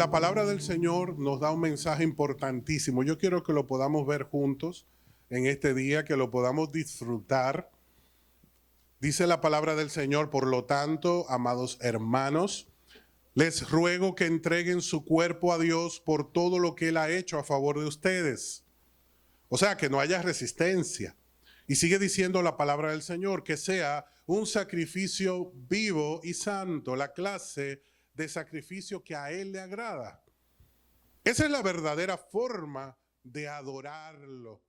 la palabra del Señor nos da un mensaje importantísimo. Yo quiero que lo podamos ver juntos en este día, que lo podamos disfrutar. Dice la palabra del Señor: por lo tanto, amados hermanos, les ruego que entreguen su cuerpo a Dios por todo lo que Él ha hecho a favor de ustedes. O sea, que no haya resistencia. Y sigue diciendo la palabra del Señor, que sea un sacrificio vivo y santo, la clase de sacrificio que a Él le agrada. Esa es la verdadera forma de adorarlo.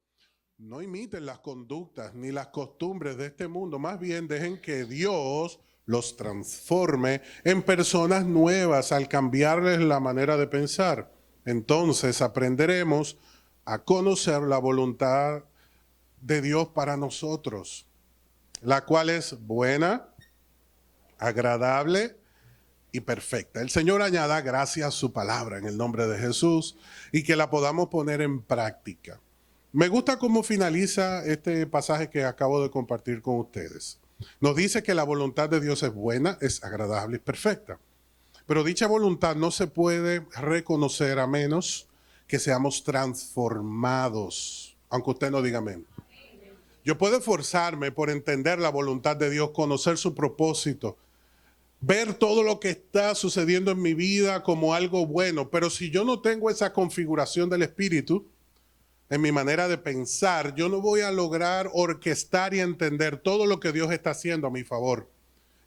No imiten las conductas ni las costumbres de este mundo, más bien dejen que Dios los transforme en personas nuevas al cambiarles la manera de pensar. Entonces aprenderemos a conocer la voluntad de Dios para nosotros, la cual es buena, agradable y perfecta. El Señor añada gracias a su palabra en el nombre de Jesús y que la podamos poner en práctica. Me gusta cómo finaliza este pasaje que acabo de compartir con ustedes. Nos dice que la voluntad de Dios es buena, es agradable y perfecta. Pero dicha voluntad no se puede reconocer a menos que seamos transformados, aunque usted no diga amén. Yo puedo esforzarme por entender la voluntad de Dios, conocer su propósito, ver todo lo que está sucediendo en mi vida como algo bueno, pero si yo no tengo esa configuración del Espíritu en mi manera de pensar, yo no voy a lograr orquestar y entender todo lo que Dios está haciendo a mi favor.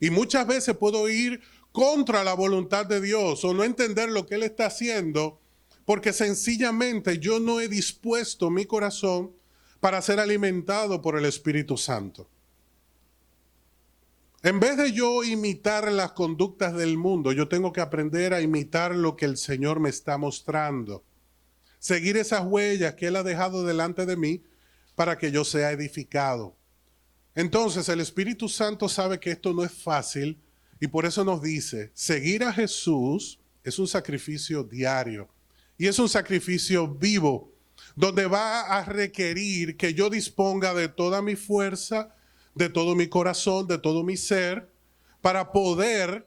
Y muchas veces puedo ir contra la voluntad de Dios o no entender lo que Él está haciendo porque sencillamente yo no he dispuesto mi corazón para ser alimentado por el Espíritu Santo. En vez de yo imitar las conductas del mundo, yo tengo que aprender a imitar lo que el Señor me está mostrando. Seguir esas huellas que Él ha dejado delante de mí para que yo sea edificado. Entonces el Espíritu Santo sabe que esto no es fácil y por eso nos dice, seguir a Jesús es un sacrificio diario y es un sacrificio vivo, donde va a requerir que yo disponga de toda mi fuerza, de todo mi corazón, de todo mi ser, para poder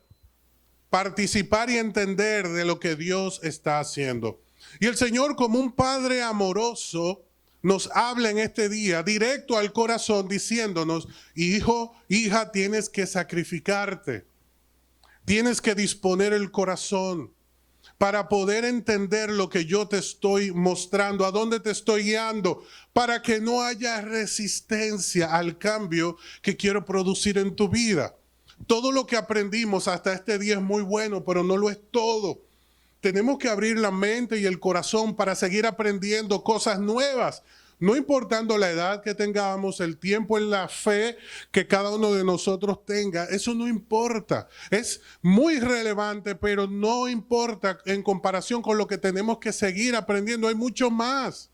participar y entender de lo que Dios está haciendo. Y el Señor, como un Padre amoroso, nos habla en este día directo al corazón diciéndonos: hijo, hija, tienes que sacrificarte. Tienes que disponer el corazón para poder entender lo que yo te estoy mostrando, a dónde te estoy guiando, para que no haya resistencia al cambio que quiero producir en tu vida. Todo lo que aprendimos hasta este día es muy bueno, pero no lo es todo. Tenemos que abrir la mente y el corazón para seguir aprendiendo cosas nuevas, no importando la edad que tengamos, el tiempo en la fe que cada uno de nosotros tenga. Eso no importa. Es muy relevante, pero no importa en comparación con lo que tenemos que seguir aprendiendo. Hay mucho más.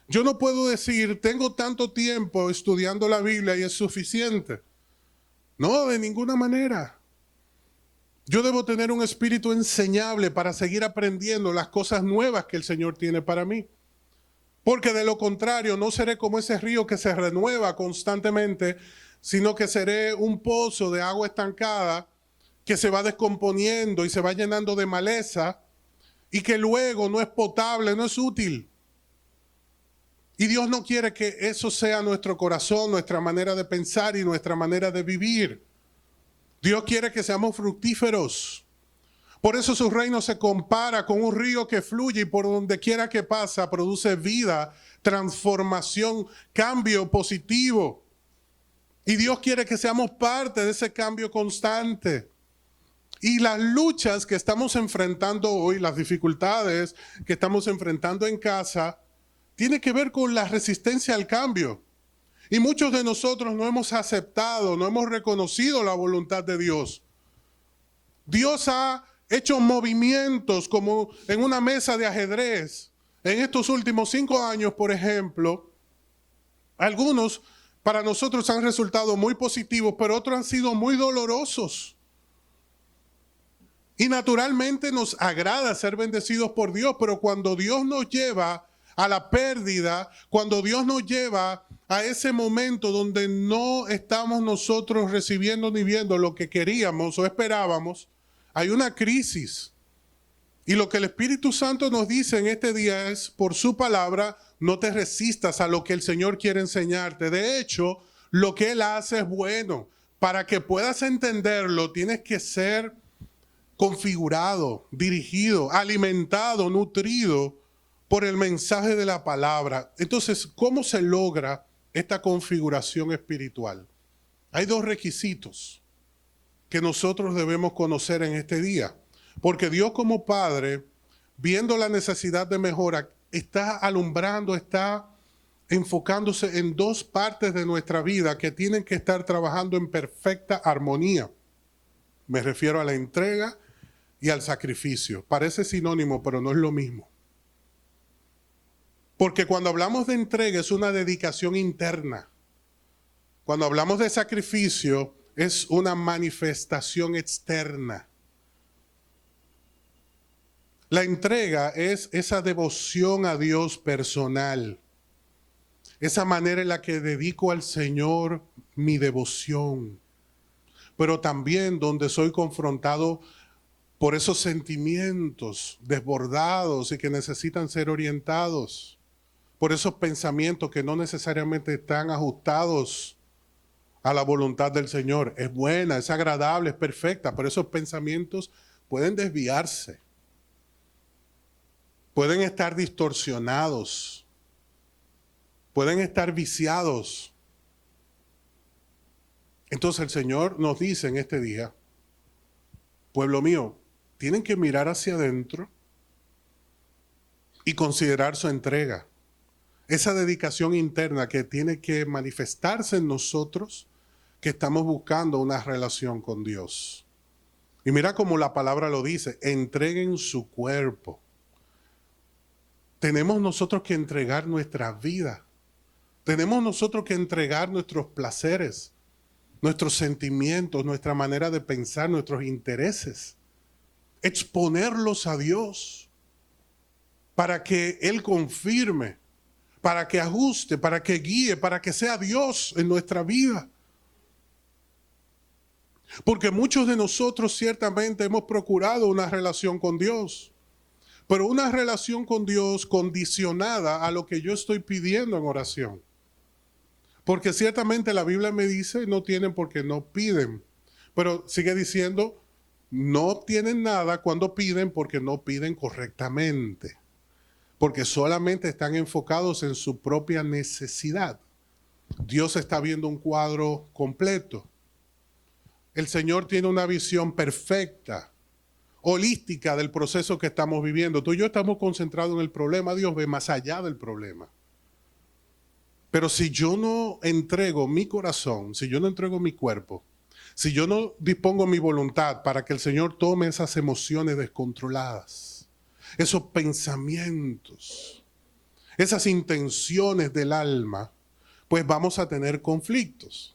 Yo no puedo decir, tengo tanto tiempo estudiando la Biblia y es suficiente. No, de ninguna manera. Yo debo tener un espíritu enseñable para seguir aprendiendo las cosas nuevas que el Señor tiene para mí. Porque de lo contrario, no seré como ese río que se renueva constantemente, sino que seré un pozo de agua estancada que se va descomponiendo y se va llenando de maleza y que luego no es potable, no es útil. Y Dios no quiere que eso sea nuestro corazón, nuestra manera de pensar y nuestra manera de vivir. Dios quiere que seamos fructíferos. Por eso su reino se compara con un río que fluye y por donde quiera que pasa produce vida, transformación, cambio positivo. Y Dios quiere que seamos parte de ese cambio constante. Y las luchas que estamos enfrentando hoy, las dificultades que estamos enfrentando en casa, tiene que ver con la resistencia al cambio. Y muchos de nosotros no hemos aceptado, no hemos reconocido la voluntad de Dios. Dios ha hecho movimientos como en una mesa de ajedrez. En estos últimos 5 años, por ejemplo, algunos para nosotros han resultado muy positivos, pero otros han sido muy dolorosos. Y naturalmente nos agrada ser bendecidos por Dios, pero cuando Dios nos lleva a la pérdida, cuando Dios nos lleva a ese momento donde no estamos nosotros recibiendo ni viendo lo que queríamos o esperábamos, hay una crisis. Y lo que el Espíritu Santo nos dice en este día es, por su palabra, no te resistas a lo que el Señor quiere enseñarte. De hecho, lo que Él hace es bueno. Para que puedas entenderlo, tienes que ser configurado, dirigido, alimentado, nutrido por el mensaje de la palabra. Entonces, ¿cómo se logra esta configuración espiritual? Hay dos requisitos que nosotros debemos conocer en este día. Porque Dios como Padre, viendo la necesidad de mejora, está alumbrando, está enfocándose en dos partes de nuestra vida que tienen que estar trabajando en perfecta armonía. Me refiero a la entrega y al sacrificio. Parece sinónimo, pero no es lo mismo. Porque cuando hablamos de entrega es una dedicación interna. Cuando hablamos de sacrificio es una manifestación externa. La entrega es esa devoción a Dios personal, esa manera en la que dedico al Señor mi devoción, pero también donde soy confrontado por esos sentimientos desbordados y que necesitan ser orientados, por esos pensamientos que no necesariamente están ajustados a la voluntad del Señor. Es buena, es agradable, es perfecta, pero esos pensamientos pueden desviarse. Pueden estar distorsionados, pueden estar viciados. Entonces el Señor nos dice en este día, pueblo mío, tienen que mirar hacia adentro y considerar su entrega. Esa dedicación interna que tiene que manifestarse en nosotros, que estamos buscando una relación con Dios. Y mira cómo la palabra lo dice, entreguen su cuerpo. Tenemos nosotros que entregar nuestra vida. Tenemos nosotros que entregar nuestros placeres, nuestros sentimientos, nuestra manera de pensar, nuestros intereses. Exponerlos a Dios para que Él confirme, para que ajuste, para que guíe, para que sea Dios en nuestra vida. Porque muchos de nosotros ciertamente hemos procurado una relación con Dios. Pero una relación con Dios condicionada a lo que yo estoy pidiendo en oración. Porque ciertamente la Biblia me dice, no tienen porque no piden. Pero sigue diciendo, no obtienen nada cuando piden porque no piden correctamente. Porque solamente están enfocados en su propia necesidad. Dios está viendo un cuadro completo. El Señor tiene una visión perfecta, holística del proceso que estamos viviendo. Tú y yo estamos concentrados en el problema, Dios ve más allá del problema. Pero si yo no entrego mi corazón, si yo no entrego mi cuerpo, si yo no dispongo mi voluntad para que el Señor tome esas emociones descontroladas, esos pensamientos, esas intenciones del alma, pues vamos a tener conflictos.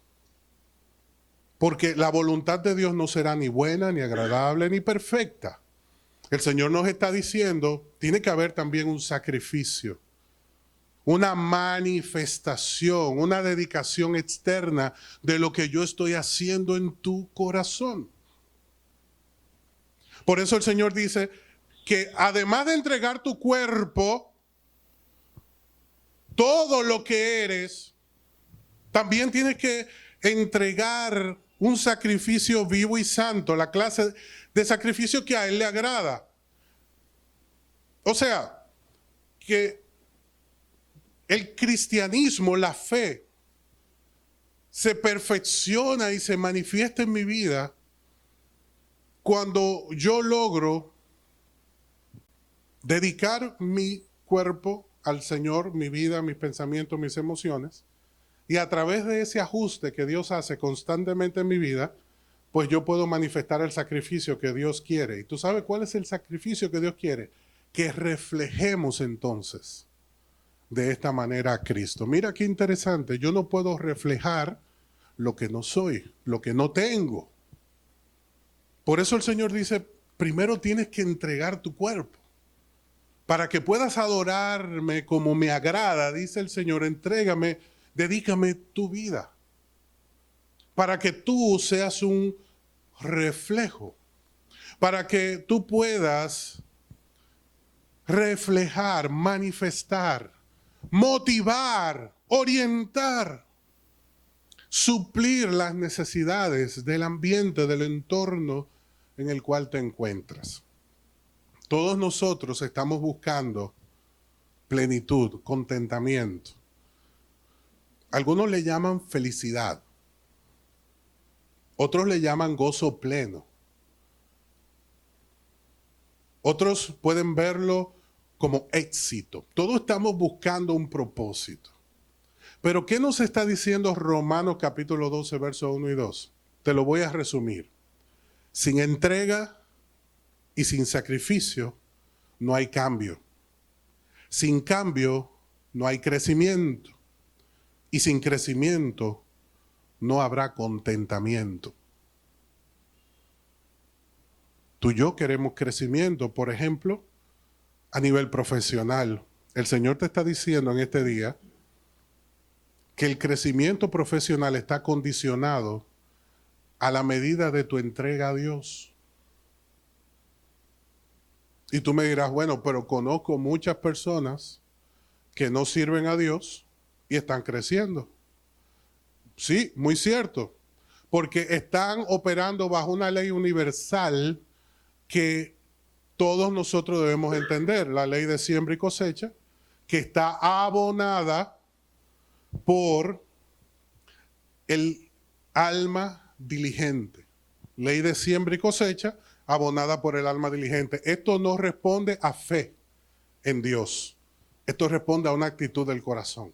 Porque la voluntad de Dios no será ni buena, ni agradable, ni perfecta. El Señor nos está diciendo, tiene que haber también un sacrificio, una manifestación, una dedicación externa de lo que yo estoy haciendo en tu corazón. Por eso el Señor dice que además de entregar tu cuerpo, todo lo que eres, también tienes que entregar un sacrificio vivo y santo, la clase de sacrificio que a Él le agrada. O sea, que el cristianismo, la fe, se perfecciona y se manifiesta en mi vida cuando yo logro dedicar mi cuerpo al Señor, mi vida, mis pensamientos, mis emociones, y a través de ese ajuste que Dios hace constantemente en mi vida, pues yo puedo manifestar el sacrificio que Dios quiere. ¿Y tú sabes cuál es el sacrificio que Dios quiere? Que reflejemos entonces de esta manera a Cristo. Mira qué interesante, yo no puedo reflejar lo que no soy, lo que no tengo. Por eso el Señor dice, primero tienes que entregar tu cuerpo. Para que puedas adorarme como me agrada, dice el Señor, entrégame, dedícame tu vida. Para que tú seas un reflejo. Para que tú puedas reflejar, manifestar, motivar, orientar, suplir las necesidades del ambiente, del entorno en el cual te encuentras. Todos nosotros estamos buscando plenitud, contentamiento. Algunos le llaman felicidad. Otros le llaman gozo pleno. Otros pueden verlo como éxito. Todos estamos buscando un propósito. Pero ¿qué nos está diciendo Romanos capítulo 12, versos 1 y 2? Te lo voy a resumir. Sin entrega y sin sacrificio no hay cambio. Sin cambio no hay crecimiento. Y sin crecimiento no habrá contentamiento. Tú y yo queremos crecimiento, por ejemplo, a nivel profesional. El Señor te está diciendo en este día que el crecimiento profesional está condicionado a la medida de tu entrega a Dios. Y tú me dirás, bueno, pero conozco muchas personas que no sirven a Dios y están creciendo. Sí, muy cierto, porque están operando bajo una ley universal que todos nosotros debemos entender, la ley de siembra y cosecha, que está abonada por el alma diligente. Ley de siembra y cosecha, abonada por el alma diligente. Esto no responde a fe en Dios. Esto responde a una actitud del corazón.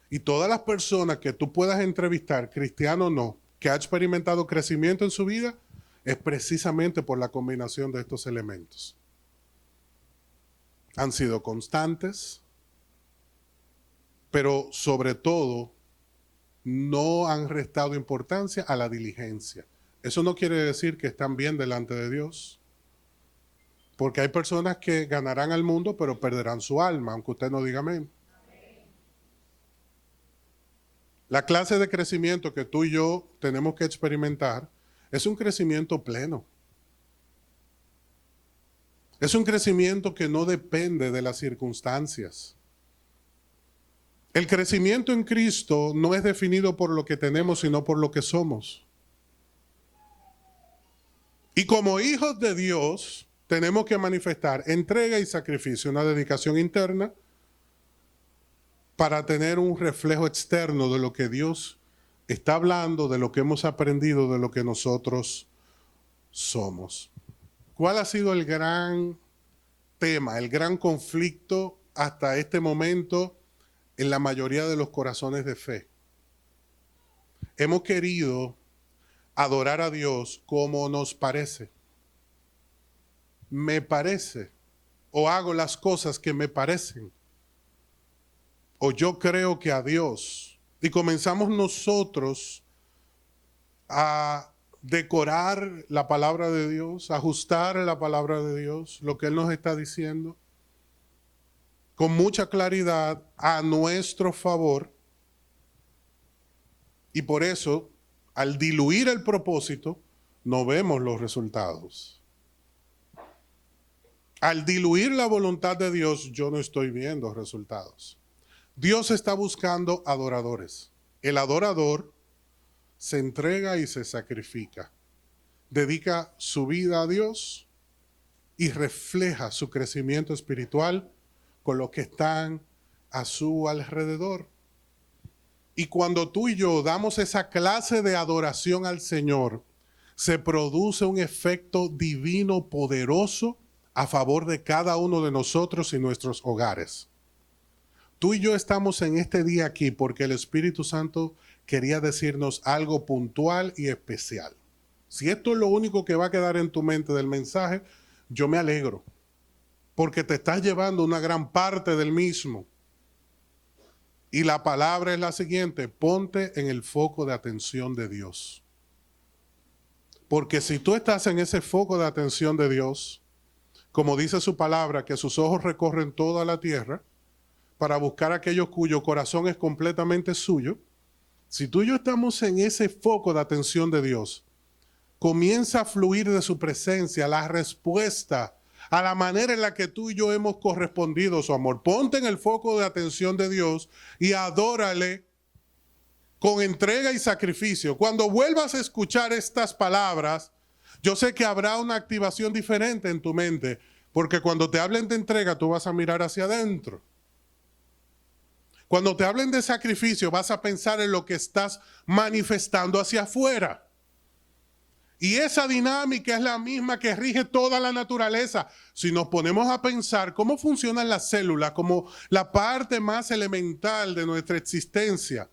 Y todas las personas que tú puedas entrevistar, cristiano o no, que ha experimentado crecimiento en su vida, es precisamente por la combinación de estos elementos. Han sido constantes, pero sobre todo no han restado importancia a la diligencia. Eso no quiere decir que están bien delante de Dios, porque hay personas que ganarán al mundo pero perderán su alma, aunque usted no diga amén. La clase de crecimiento que tú y yo tenemos que experimentar es un crecimiento pleno. Es un crecimiento que no depende de las circunstancias. El crecimiento en Cristo no es definido por lo que tenemos, sino por lo que somos. Y como hijos de Dios, tenemos que manifestar entrega y sacrificio, una dedicación interna, para tener un reflejo externo de lo que Dios está hablando, de lo que hemos aprendido, de lo que nosotros somos. ¿Cuál ha sido el gran tema, el gran conflicto hasta este momento en la mayoría de los corazones de fe? Hemos querido adorar a Dios como nos parece. Me parece, o hago las cosas que me parecen, o yo creo que a Dios. Y comenzamos nosotros a decorar la palabra de Dios, ajustar la palabra de Dios, lo que Él nos está diciendo, con mucha claridad a nuestro favor. Y por eso, al diluir el propósito, no vemos los resultados. Al diluir la voluntad de Dios, yo no estoy viendo resultados. Dios está buscando adoradores. El adorador se entrega y se sacrifica. Dedica su vida a Dios y refleja su crecimiento espiritual con los que están a su alrededor. Y cuando tú y yo damos esa clase de adoración al Señor, se produce un efecto divino poderoso a favor de cada uno de nosotros y nuestros hogares. Tú y yo estamos en este día aquí porque el Espíritu Santo quería decirnos algo puntual y especial. Si esto es lo único que va a quedar en tu mente del mensaje, yo me alegro, porque te estás llevando una gran parte del mismo. Y la palabra es la siguiente: ponte en el foco de atención de Dios. Porque si tú estás en ese foco de atención de Dios, como dice su palabra, que sus ojos recorren toda la tierra para buscar a aquellos cuyo corazón es completamente suyo, si tú y yo estamos en ese foco de atención de Dios, comienza a fluir de su presencia la respuesta a la manera en la que tú y yo hemos correspondido a su amor. Ponte en el foco de atención de Dios y adórale con entrega y sacrificio. Cuando vuelvas a escuchar estas palabras, yo sé que habrá una activación diferente en tu mente, porque cuando te hablen de entrega, tú vas a mirar hacia adentro. Cuando te hablen de sacrificio, vas a pensar en lo que estás manifestando hacia afuera. Y esa dinámica es la misma que rige toda la naturaleza. Si nos ponemos a pensar cómo funcionan las células como la parte más elemental de nuestra existencia,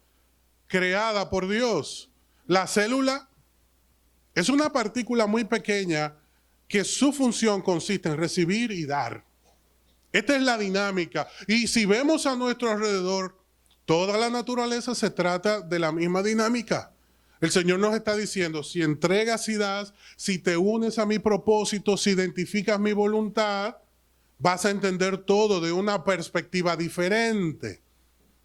creada por Dios, la célula es una partícula muy pequeña que su función consiste en recibir y dar. Esta es la dinámica. Y si vemos a nuestro alrededor, toda la naturaleza se trata de la misma dinámica. El Señor nos está diciendo, si entregas y das, si te unes a mi propósito, si identificas mi voluntad, vas a entender todo de una perspectiva diferente.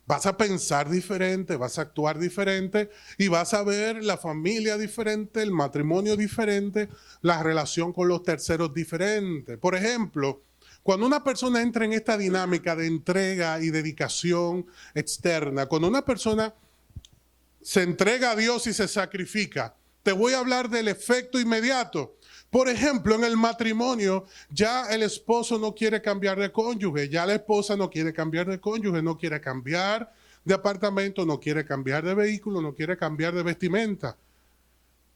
Vas a pensar diferente, vas a actuar diferente y vas a ver la familia diferente, el matrimonio diferente, la relación con los terceros diferente. Por ejemplo, cuando una persona entra en esta dinámica de entrega y dedicación externa, cuando una persona se entrega a Dios y se sacrifica, te voy a hablar del efecto inmediato. Por ejemplo, en el matrimonio, ya el esposo no quiere cambiar de cónyuge, ya la esposa no quiere cambiar de cónyuge, no quiere cambiar de apartamento, no quiere cambiar de vehículo, no quiere cambiar de vestimenta.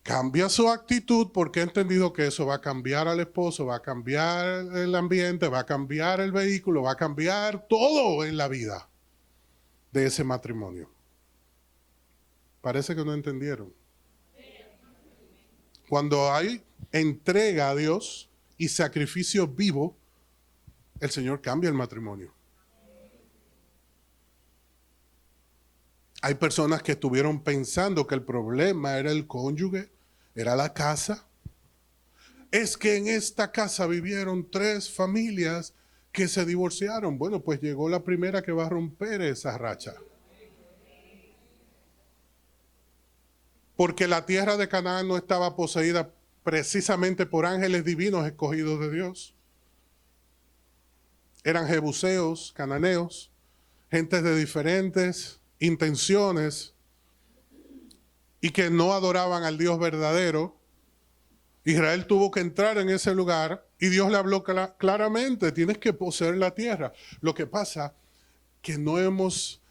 Cambia su actitud porque ha entendido que eso va a cambiar al esposo, va a cambiar el ambiente, va a cambiar el vehículo, va a cambiar todo en la vida de ese matrimonio. Parece que no entendieron. Cuando hay entrega a Dios y sacrificio vivo, el Señor cambia el matrimonio. Hay personas que estuvieron pensando que el problema era el cónyuge, era la casa. Es que en esta casa vivieron 3 familias que se divorciaron. Bueno, pues llegó la primera que va a romper esa racha. Porque la tierra de Canaán no estaba poseída precisamente por ángeles divinos escogidos de Dios. Eran jebuseos, cananeos, gentes de diferentes intenciones y que no adoraban al Dios verdadero. Israel tuvo que entrar en ese lugar y Dios le habló claramente, tienes que poseer la tierra. Lo que pasa es que no hemos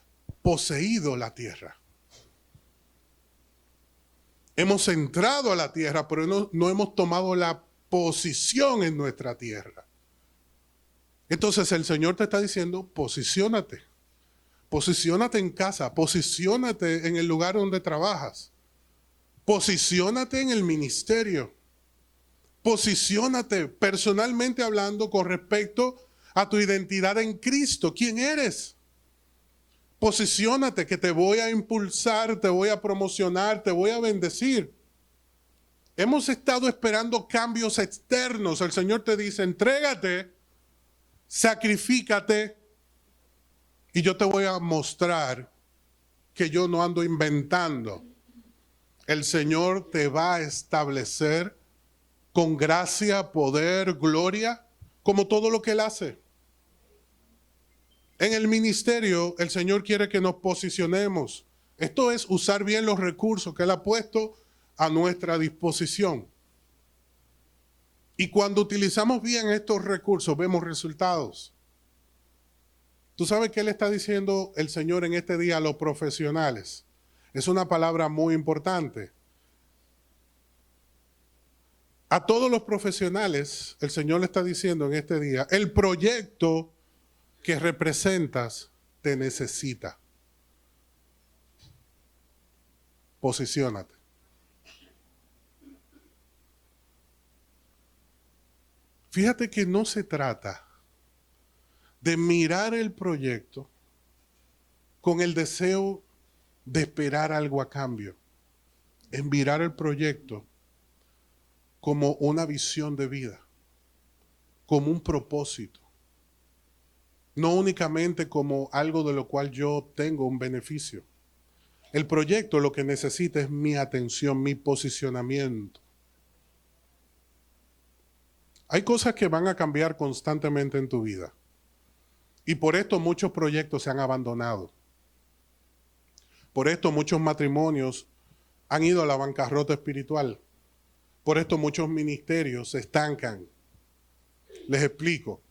poseído la tierra. Hemos entrado a la tierra, pero no hemos tomado la posición en nuestra tierra. Entonces el Señor te está diciendo, posiciónate. Posiciónate en casa, posiciónate en el lugar donde trabajas. Posiciónate en el ministerio. Posiciónate personalmente hablando con respecto a tu identidad en Cristo. ¿Quién eres? Posiciónate que te voy a impulsar, te voy a promocionar, te voy a bendecir. Hemos estado esperando cambios externos. El Señor te dice, entrégate, sacrifícate y yo te voy a mostrar que yo no ando inventando. El Señor te va a establecer con gracia, poder, gloria, como todo lo que Él hace. En el ministerio, el Señor quiere que nos posicionemos. Esto es usar bien los recursos que Él ha puesto a nuestra disposición. Y cuando utilizamos bien estos recursos, vemos resultados. ¿Tú sabes qué le está diciendo el Señor en este día a los profesionales? Es una palabra muy importante. A todos los profesionales, el Señor le está diciendo en este día, el proyecto que representas te necesita. Posiciónate. Fíjate que no se trata de mirar el proyecto con el deseo de esperar algo a cambio. Es mirar el proyecto como una visión de vida, como un propósito. No únicamente como algo de lo cual yo obtengo un beneficio. El proyecto lo que necesita es mi atención, mi posicionamiento. Hay cosas que van a cambiar constantemente en tu vida. Y por esto muchos proyectos se han abandonado. Por esto muchos matrimonios han ido a la bancarrota espiritual. Por esto muchos ministerios se estancan. Les explico.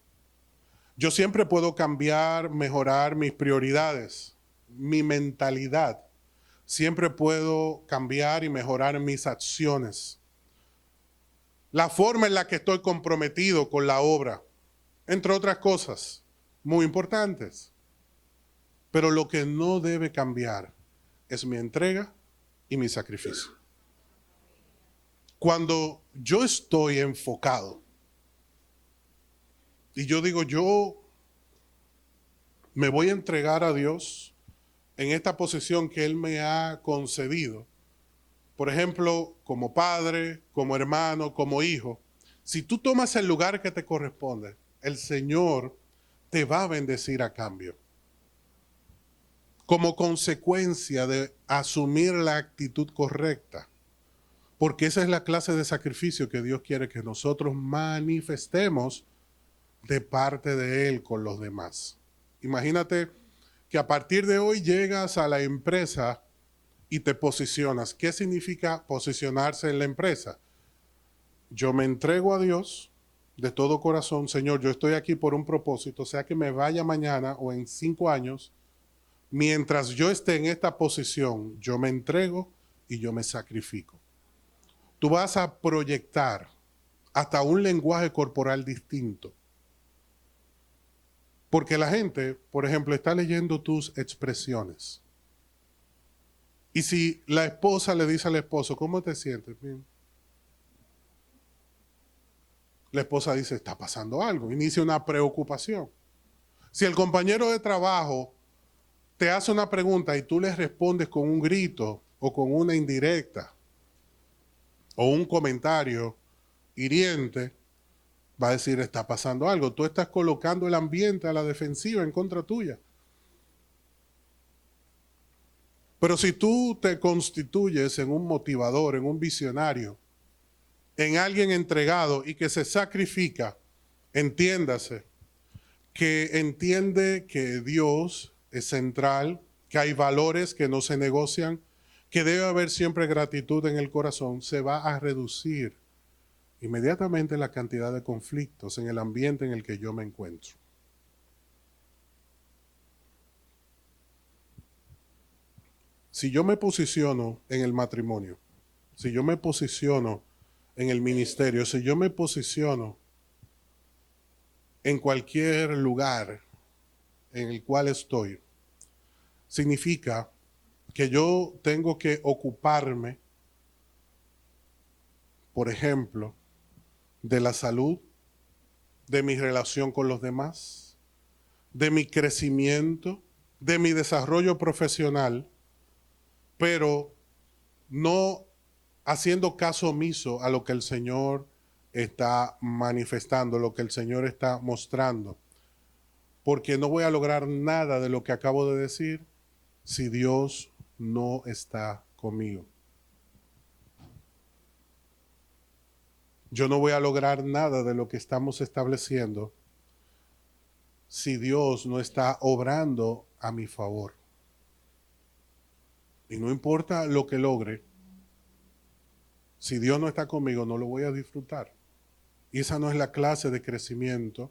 Yo siempre puedo cambiar, mejorar mis prioridades, mi mentalidad. Siempre puedo cambiar y mejorar mis acciones. La forma en la que estoy comprometido con la obra, entre otras cosas muy importantes. Pero lo que no debe cambiar es mi entrega y mi sacrificio. Cuando yo estoy enfocado y yo digo, yo me voy a entregar a Dios en esta posición que Él me ha concedido, por ejemplo, como padre, como hermano, como hijo, si tú tomas el lugar que te corresponde, el Señor te va a bendecir a cambio. Como consecuencia de asumir la actitud correcta. Porque esa es la clase de sacrificio que Dios quiere que nosotros manifestemos de parte de Él con los demás. Imagínate que a partir de hoy llegas a la empresa y te posicionas. ¿Qué significa posicionarse en la empresa? Yo me entrego a Dios de todo corazón. Señor, yo estoy aquí por un propósito, sea que me vaya mañana o en 5 años. Mientras yo esté en esta posición, yo me entrego y yo me sacrifico. Tú vas a proyectar hasta un lenguaje corporal distinto. Porque la gente, por ejemplo, está leyendo tus expresiones. Y si la esposa le dice al esposo, ¿cómo te sientes? Bien. La esposa dice, está pasando algo. Inicia una preocupación. Si el compañero de trabajo te hace una pregunta y tú le respondes con un grito o con una indirecta o un comentario hiriente, va a decir, está pasando algo. Tú estás colocando el ambiente a la defensiva en contra tuya. Pero si tú te constituyes en un motivador, en un visionario, en alguien entregado y que se sacrifica, entiéndase, que entiende que Dios es central, que hay valores que no se negocian, que debe haber siempre gratitud en el corazón, se va a reducir inmediatamente la cantidad de conflictos en el ambiente en el que yo me encuentro. Si yo me posiciono en el matrimonio, si yo me posiciono en el ministerio, si yo me posiciono en cualquier lugar en el cual estoy, significa que yo tengo que ocuparme, por ejemplo, de la salud, de mi relación con los demás, de mi crecimiento, de mi desarrollo profesional, pero no haciendo caso omiso a lo que el Señor está manifestando, lo que el Señor está mostrando. Porque no voy a lograr nada de lo que acabo de decir si Dios no está conmigo. Yo no voy a lograr nada de lo que estamos estableciendo si Dios no está obrando a mi favor. Y no importa lo que logre, si Dios no está conmigo, no lo voy a disfrutar. Y esa no es la clase de crecimiento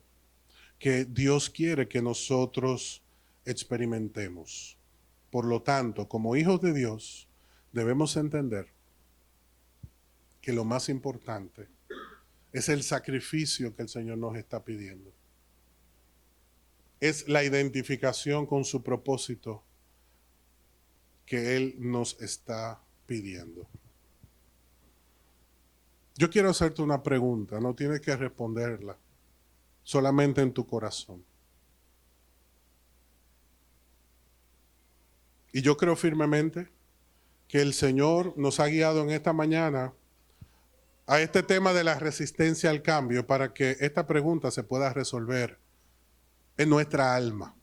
que Dios quiere que nosotros experimentemos. Por lo tanto, como hijos de Dios, debemos entender que lo más importante es el sacrificio que el Señor nos está pidiendo. Es la identificación con su propósito que Él nos está pidiendo. Yo quiero hacerte una pregunta, no tienes que responderla, solamente en tu corazón. Y yo creo firmemente que el Señor nos ha guiado en esta mañana a este tema de la resistencia al cambio para que esta pregunta se pueda resolver en nuestra alma.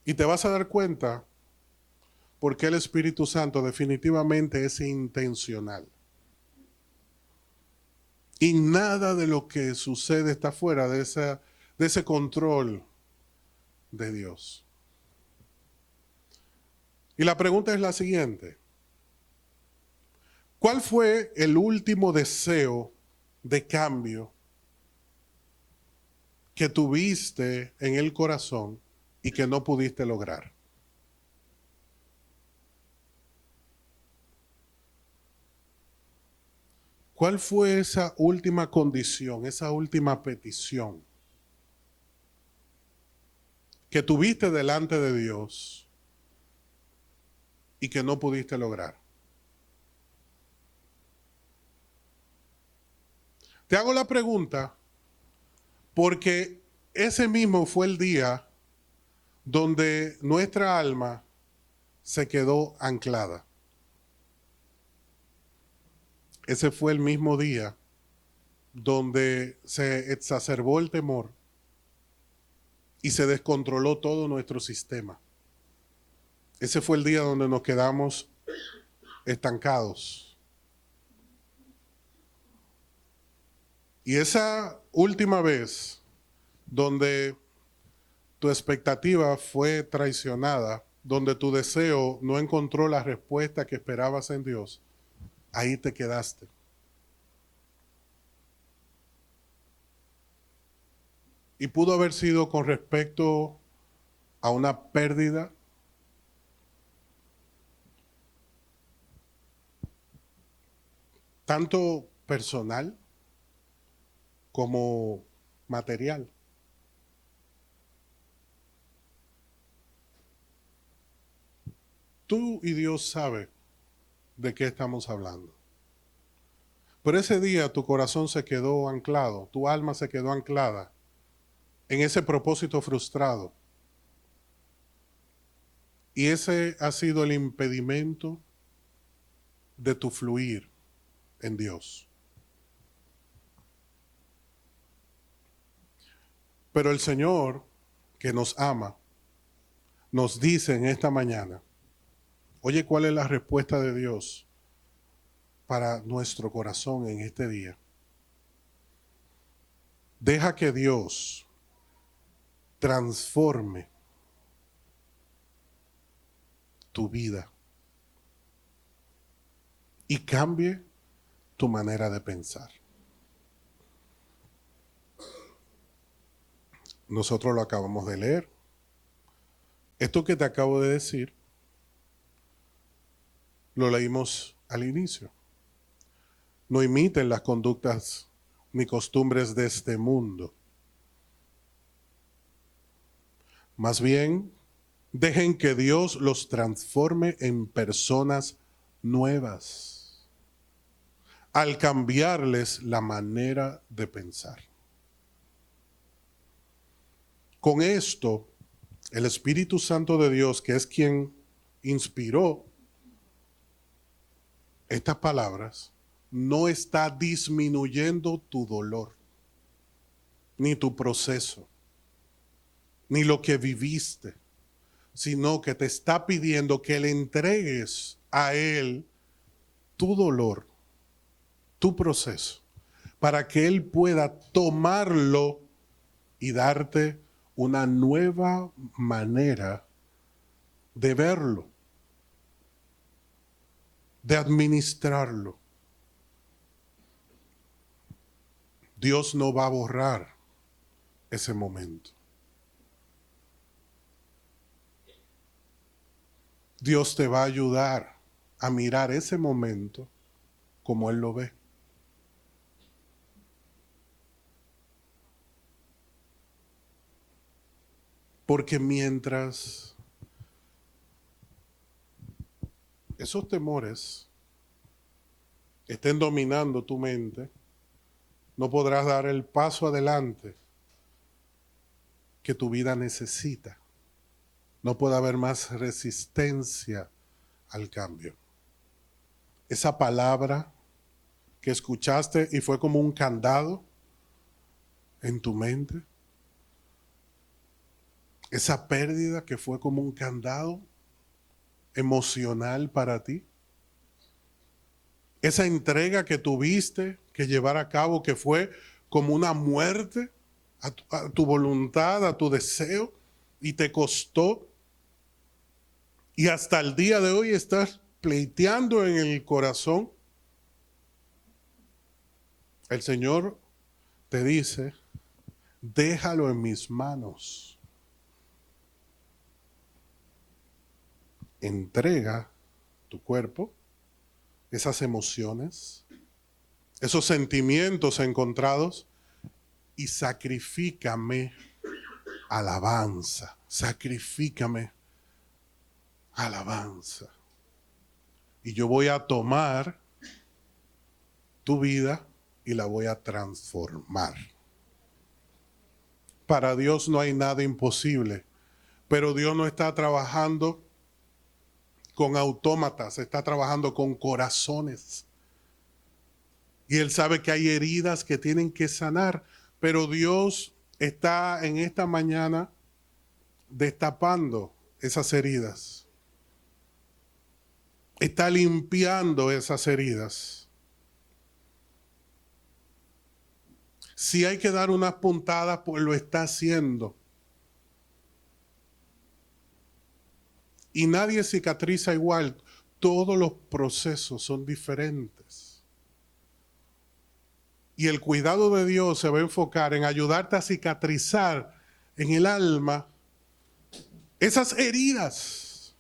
Y te vas a dar cuenta porque el Espíritu Santo definitivamente es intencional. Y nada de lo que sucede está fuera de ese control de Dios. Y la pregunta es la siguiente. ¿Cuál fue el último deseo de cambio que tuviste en el corazón y que no pudiste lograr? ¿Cuál fue esa última condición, esa última petición que tuviste delante de Dios y que no pudiste lograr? Te hago la pregunta porque ese mismo fue el día donde nuestra alma se quedó anclada. Ese fue el mismo día donde se exacerbó el temor y se descontroló todo nuestro sistema. Ese fue el día donde nos quedamos estancados. Y esa última vez donde tu expectativa fue traicionada, donde tu deseo no encontró la respuesta que esperabas en Dios, ahí te quedaste. Y pudo haber sido con respecto a una pérdida, tanto personal como material. Tú y Dios saben de qué estamos hablando. Pero ese día tu corazón se quedó anclado, tu alma se quedó anclada en ese propósito frustrado. Y ese ha sido el impedimento de tu fluir en Dios. Pero el Señor, que nos ama, nos dice en esta mañana, oye, ¿cuál es la respuesta de Dios para nuestro corazón en este día? Deja que Dios transforme tu vida y cambie tu manera de pensar. Nosotros lo acabamos de leer. Esto que te acabo de decir, lo leímos al inicio. No imiten las conductas ni costumbres de este mundo. Más bien, dejen que Dios los transforme en personas nuevas, al cambiarles la manera de pensar. Con esto, el Espíritu Santo de Dios, que es quien inspiró estas palabras, no está disminuyendo tu dolor, ni tu proceso, ni lo que viviste, sino que te está pidiendo que le entregues a Él tu dolor, tu proceso, para que Él pueda tomarlo y darte una nueva manera de verlo, de administrarlo. Dios no va a borrar ese momento. Dios te va a ayudar a mirar ese momento como Él lo ve. Porque mientras esos temores estén dominando tu mente, no podrás dar el paso adelante que tu vida necesita. No puede haber más resistencia al cambio. Esa palabra que escuchaste y fue como un candado en tu mente, esa pérdida que fue como un candado emocional para ti, esa entrega que tuviste que llevar a cabo, que fue como una muerte a tu voluntad, a tu deseo, y te costó. Y hasta el día de hoy estás pleiteando en el corazón. El Señor te dice, déjalo en mis manos. Entrega tu cuerpo, esas emociones, esos sentimientos encontrados, y sacrifícame alabanza. Sacrifícame alabanza. Y yo voy a tomar tu vida y la voy a transformar. Para Dios no hay nada imposible, pero Dios no está trabajando con autómatas, está trabajando con corazones. Y Él sabe que hay heridas que tienen que sanar, pero Dios está en esta mañana destapando esas heridas. Está limpiando esas heridas. Si hay que dar unas puntadas, pues lo está haciendo. Y nadie cicatriza igual. Todos los procesos son diferentes. Y el cuidado de Dios se va a enfocar en ayudarte a cicatrizar en el alma esas heridas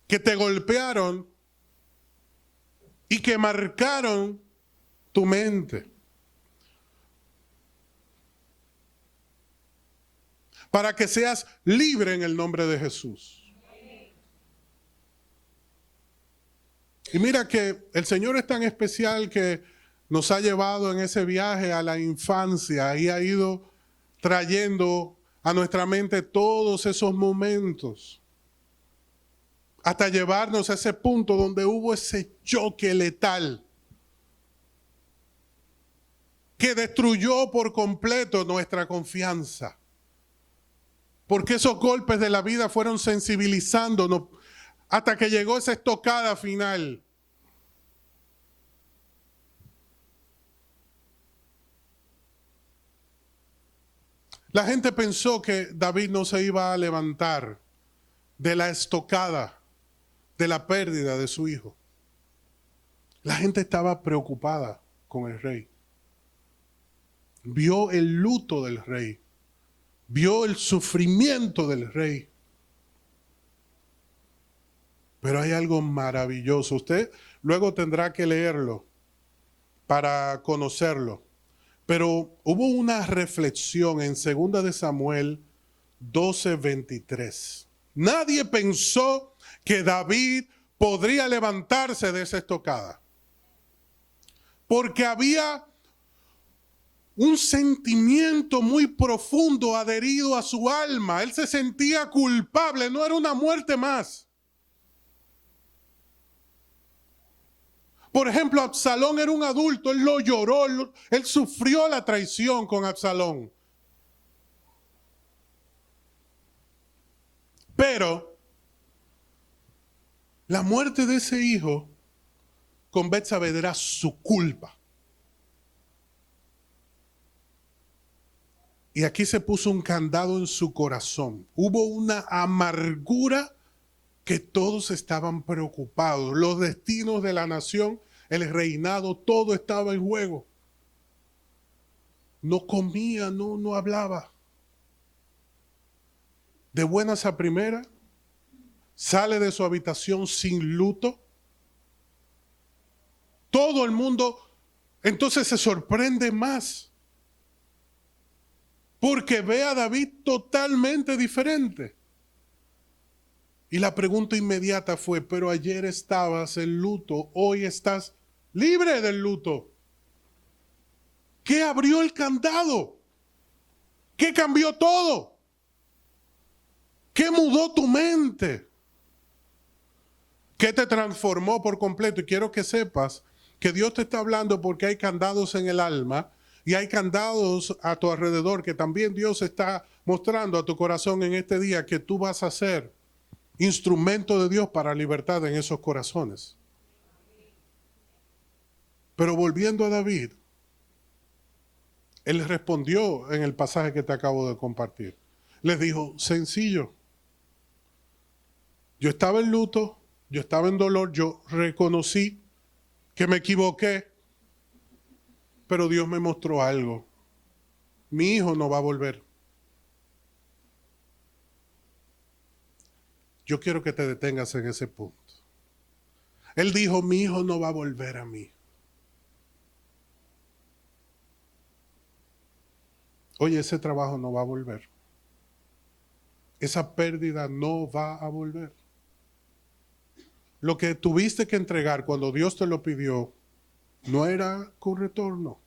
que te golpearon y que marcaron tu mente. Para que seas libre en el nombre de Jesús. Y mira que el Señor es tan especial que nos ha llevado en ese viaje a la infancia y ha ido trayendo a nuestra mente todos esos momentos hasta llevarnos a ese punto donde hubo ese choque letal que destruyó por completo nuestra confianza. Porque esos golpes de la vida fueron sensibilizándonos hasta que llegó esa estocada final. La gente pensó que David no se iba a levantar de la estocada, de la pérdida de su hijo. La gente estaba preocupada con el rey. Vio el luto del rey. Vio el sufrimiento del rey. Pero hay algo maravilloso. Usted luego tendrá que leerlo para conocerlo. Pero hubo una reflexión en 2 de Samuel 12:23. Nadie pensó que David podría levantarse de esa estocada. Porque había un sentimiento muy profundo adherido a su alma. Él se sentía culpable, no era una muerte más. Por ejemplo, Absalón era un adulto, él lo lloró, él sufrió la traición con Absalón. Pero la muerte de ese hijo con Betsabé era su culpa. Y aquí se puso un candado en su corazón. Hubo una amargura que todos estaban preocupados. Los destinos de la nación, el reinado, todo estaba en juego. No comía, no hablaba. De buenas a primeras, sale de su habitación sin luto. Todo el mundo entonces se sorprende más. Porque ve a David totalmente diferente. Y la pregunta inmediata fue, pero ayer estabas en luto, hoy estás libre del luto. ¿Qué abrió el candado? ¿Qué cambió todo? ¿Qué mudó tu mente? ¿Qué te transformó por completo? Y quiero que sepas que Dios te está hablando porque hay candados en el alma y hay candados a tu alrededor que también Dios está mostrando a tu corazón en este día que tú vas a ser instrumento de Dios para libertad en esos corazones. Pero volviendo a David, él respondió en el pasaje que te acabo de compartir. Les dijo, sencillo. Yo estaba en luto, yo estaba en dolor, yo reconocí que me equivoqué, pero Dios me mostró algo. Mi hijo no va a volver. Yo quiero que te detengas en ese punto. Él dijo, mi hijo no va a volver a mí. Oye, ese trabajo no va a volver. Esa pérdida no va a volver. Lo que tuviste que entregar cuando Dios te lo pidió, no era con retorno.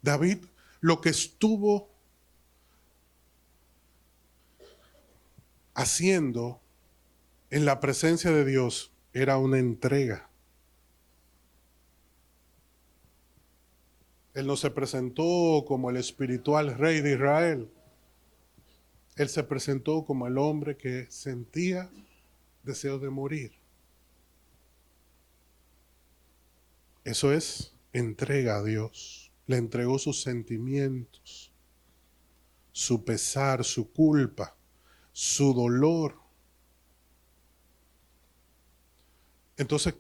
David, lo que estuvo haciendo en la presencia de Dios era una entrega. Él no se presentó como el espiritual rey de Israel. Él se presentó como el hombre que sentía deseo de morir. Eso es entrega a Dios. Le entregó sus sentimientos, su pesar, su culpa, su dolor. Entonces,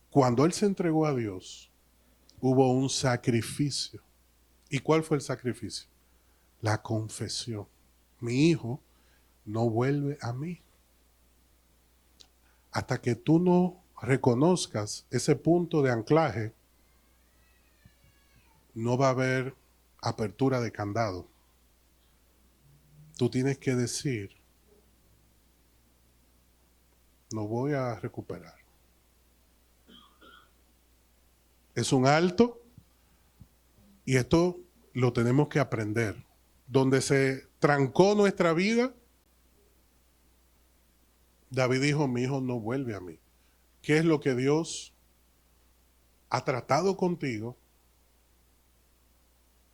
cuando él se entregó a Dios, hubo un sacrificio. ¿Y cuál fue el sacrificio? La confesión. Mi hijo no vuelve a mí. Hasta que tú no reconozcas ese punto de anclaje, no va a haber apertura de candado. Tú tienes que decir, no voy a recuperar. Es un alto y esto lo tenemos que aprender. Donde se trancó nuestra vida, David dijo, mi hijo no vuelve a mí. ¿Qué es lo que Dios ha tratado contigo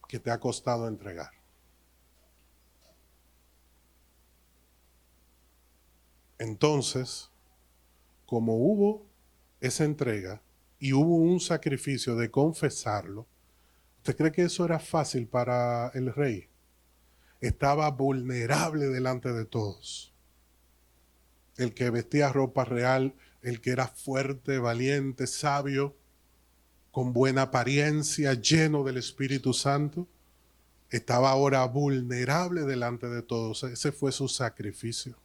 que te ha costado entregar? Entonces, como hubo esa entrega y hubo un sacrificio de confesarlo, ¿usted cree que eso era fácil para el rey? Estaba vulnerable delante de todos. El que vestía ropa real, el que era fuerte, valiente, sabio, con buena apariencia, lleno del Espíritu Santo, estaba ahora vulnerable delante de todos. Ese fue su sacrificio.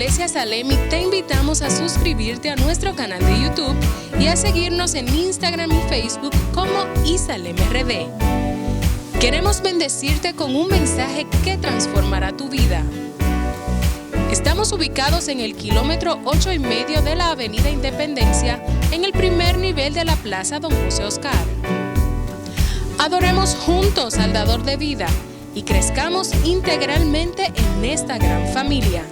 Iglesia Salem y te invitamos a suscribirte a nuestro canal de YouTube y a seguirnos en Instagram y Facebook como ISalemRD. Queremos bendecirte con un mensaje que transformará tu vida. Estamos ubicados en el kilómetro 8,5 de la Avenida Independencia, en el primer nivel de la Plaza Don José Oscar. Adoremos juntos al Dador de vida y crezcamos integralmente en esta gran familia.